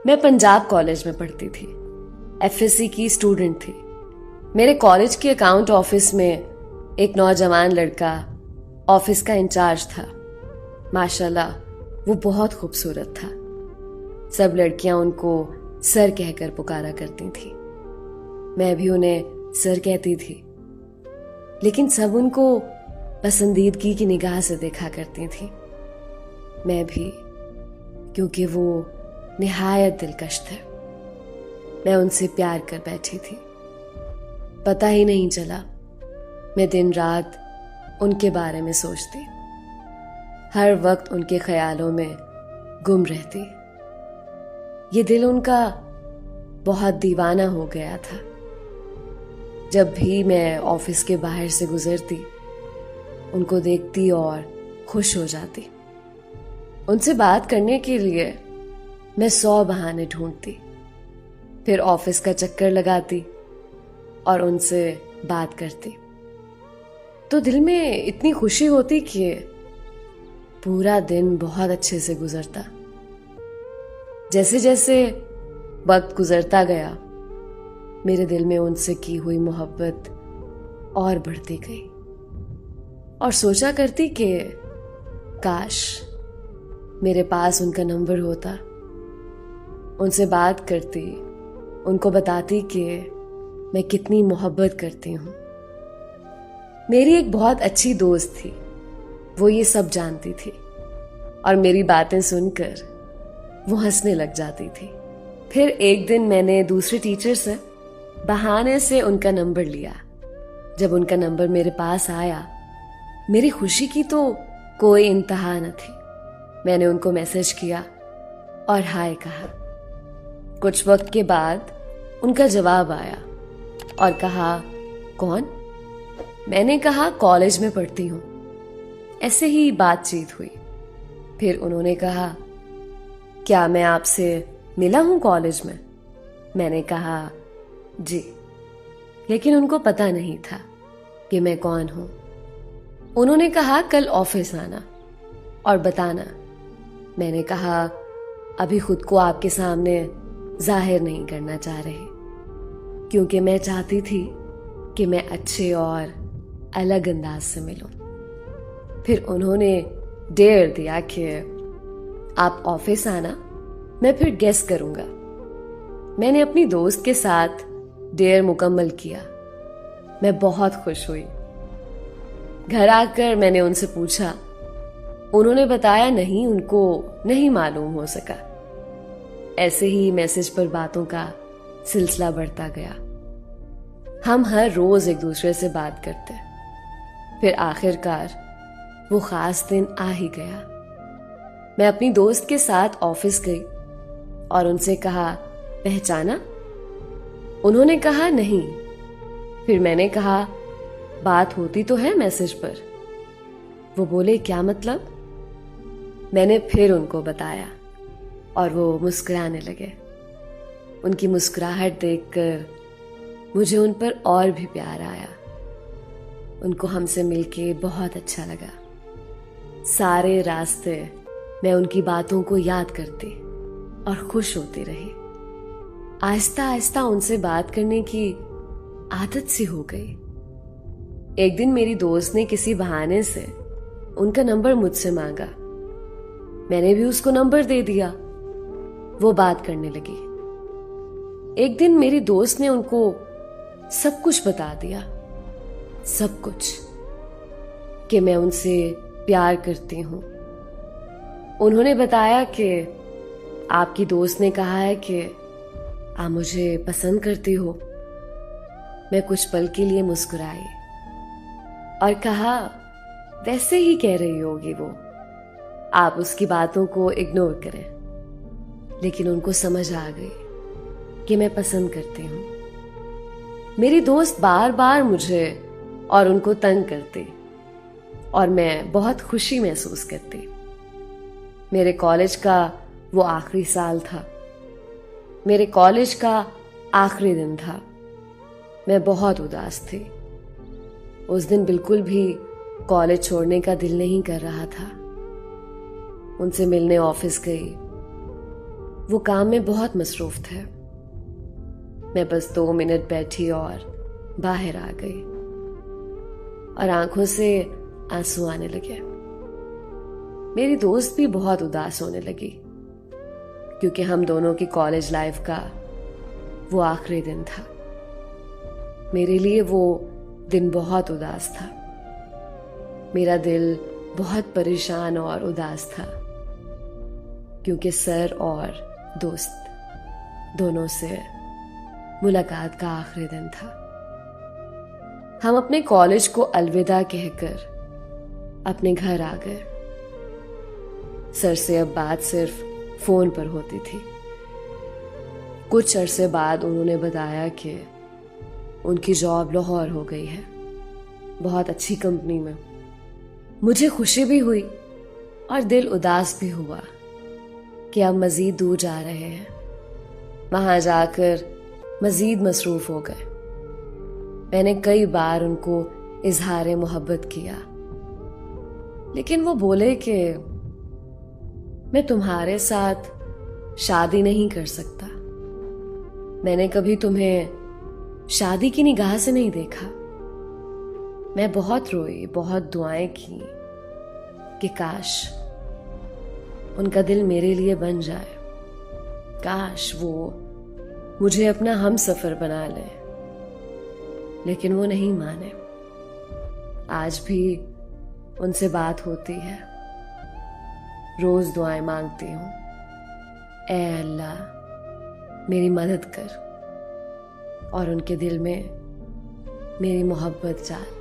मैं पंजाब कॉलेज में पढ़ती थी। एफएससी की स्टूडेंट थी। मेरे कॉलेज के अकाउंट ऑफिस में एक नौजवान लड़का ऑफिस का इंचार्ज था। माशाल्लाह वो बहुत खूबसूरत था। सब लड़कियां उनको सर कहकर पुकारा करती थी। मैं भी उन्हें सर कहती थी, लेकिन सब उनको पसंदीदगी की निगाह से देखा करती थी। मैं भी, क्योंकि वो निहायत दिलकश थे। मैं उनसे प्यार कर बैठी थी। पता ही नहीं चला, मैं दिन रात उनके बारे में सोचती, हर वक्त उनके ख्यालों में गुम रहती। ये दिल उनका बहुत दीवाना हो गया था। जब भी मैं ऑफिस के बाहर से गुजरती, उनको देखती और खुश हो जाती। उनसे बात करने के लिए मैं 100 बहाने ढूंढती, फिर ऑफिस का चक्कर लगाती और उनसे बात करती। तो दिल में इतनी खुशी होती कि पूरा दिन बहुत अच्छे से गुजरता। जैसे जैसे वक्त गुजरता गया, मेरे दिल में उनसे की हुई मोहब्बत और बढ़ती गई और सोचा करती कि काश मेरे पास उनका नंबर होता। उनसे बात करती, उनको बताती कि मैं कितनी मोहब्बत करती हूँ। मेरी एक बहुत अच्छी दोस्त थी, वो ये सब जानती थी और मेरी बातें सुनकर वो हंसने लग जाती थी। फिर एक दिन मैंने दूसरे टीचर से बहाने से उनका नंबर लिया। जब उनका नंबर मेरे पास आया, मेरी खुशी की तो कोई इंतहा न थी। मैंने उनको मैसेज किया और हाय कहा। कुछ वक्त के बाद उनका जवाब आया और कहा, कौन? मैंने कहा, कॉलेज में पढ़ती हूँ। ऐसे ही बातचीत हुई। फिर उन्होंने कहा, क्या मैं आपसे मिला हूं कॉलेज में? मैंने कहा, जी। लेकिन उनको पता नहीं था कि मैं कौन हूं। उन्होंने कहा, कल ऑफिस आना और बताना। मैंने कहा, अभी खुद को आपके सामने जाहिर नहीं करना चाह रही, क्योंकि मैं चाहती थी कि मैं अच्छे और अलग अंदाज से मिलूं। फिर उन्होंने डेयर दिया कि आप ऑफिस आना, मैं फिर गेस करूंगा। मैंने अपनी दोस्त के साथ डेयर मुकम्मल किया। मैं बहुत खुश हुई। घर आकर मैंने उनसे पूछा। उन्होंने बताया नहीं, उनको नहीं मालूम हो सका। ऐसे ही मैसेज पर बातों का सिलसिला बढ़ता गया। हम हर रोज एक दूसरे से बात करते। फिर आखिरकार वो खास दिन आ ही गया। मैं अपनी दोस्त के साथ ऑफिस गई और उनसे कहा, पहचाना? उन्होंने कहा, नहीं। फिर मैंने कहा, बात होती तो है मैसेज पर। वो बोले, क्या मतलब? मैंने फिर उनको बताया और वो मुस्कुराने लगे। उनकी मुस्कुराहट देखकर मुझे उन पर और भी प्यार आया। उनको हमसे मिलके बहुत अच्छा लगा। सारे रास्ते मैं उनकी बातों को याद करती और खुश होती रही। आहिस्ता आहिस्ता उनसे बात करने की आदत सी हो गई। एक दिन मेरी दोस्त ने किसी बहाने से उनका नंबर मुझसे मांगा। मैंने भी उसको नंबर दे दिया। वो बात करने लगी। एक दिन मेरी दोस्त ने उनको सब कुछ बता दिया, सब कुछ, कि मैं उनसे प्यार करती हूं। उन्होंने बताया कि आपकी दोस्त ने कहा है कि आप मुझे पसंद करती हो। मैं कुछ पल के लिए मुस्कुराई और कहा, वैसे ही कह रही होगी वो, आप उसकी बातों को इग्नोर करें। लेकिन उनको समझ आ गई कि मैं पसंद करती हूं। मेरी दोस्त बार बार मुझे और उनको तंग करती और मैं बहुत खुशी महसूस करती। मेरे कॉलेज का वो आखिरी साल था। मेरे कॉलेज का आखिरी दिन था। मैं बहुत उदास थी। उस दिन बिल्कुल भी कॉलेज छोड़ने का दिल नहीं कर रहा था। उनसे मिलने ऑफिस गई। वो काम में बहुत मसरूफ थे। मैं बस 2 मिनट बैठी और बाहर आ गई और आंखों से आंसू आने लगे। मेरी दोस्त भी बहुत उदास होने लगी क्योंकि हम दोनों की कॉलेज लाइफ का वो आखिरी दिन था। मेरे लिए वो दिन बहुत उदास था। मेरा दिल बहुत परेशान और उदास था क्योंकि सर और दोस्त दोनों से मुलाकात का आखिरी दिन था। हम अपने कॉलेज को अलविदा कहकर अपने घर आ गए। सर से अब बात सिर्फ फोन पर होती थी। कुछ अरसे बाद उन्होंने बताया कि उनकी जॉब लाहौर हो गई है, बहुत अच्छी कंपनी में। मुझे खुशी भी हुई और दिल उदास भी हुआ कि अब मजीद दूर जा रहे हैं। वहां जाकर मजीद मसरूफ हो गए। मैंने कई बार उनको इजहार मोहब्बत किया, लेकिन वो बोले कि मैं तुम्हारे साथ शादी नहीं कर सकता। मैंने कभी तुम्हें शादी की निगाह से नहीं देखा। मैं बहुत रोई, बहुत दुआएं की कि काश उनका दिल मेरे लिए बन जाए, काश वो मुझे अपना हम सफर बना ले, लेकिन वो नहीं माने। आज भी उनसे बात होती है, रोज दुआएं मांगती हूं, ऐ अल्लाह मेरी मदद कर और उनके दिल में मेरी मोहब्बत डाल।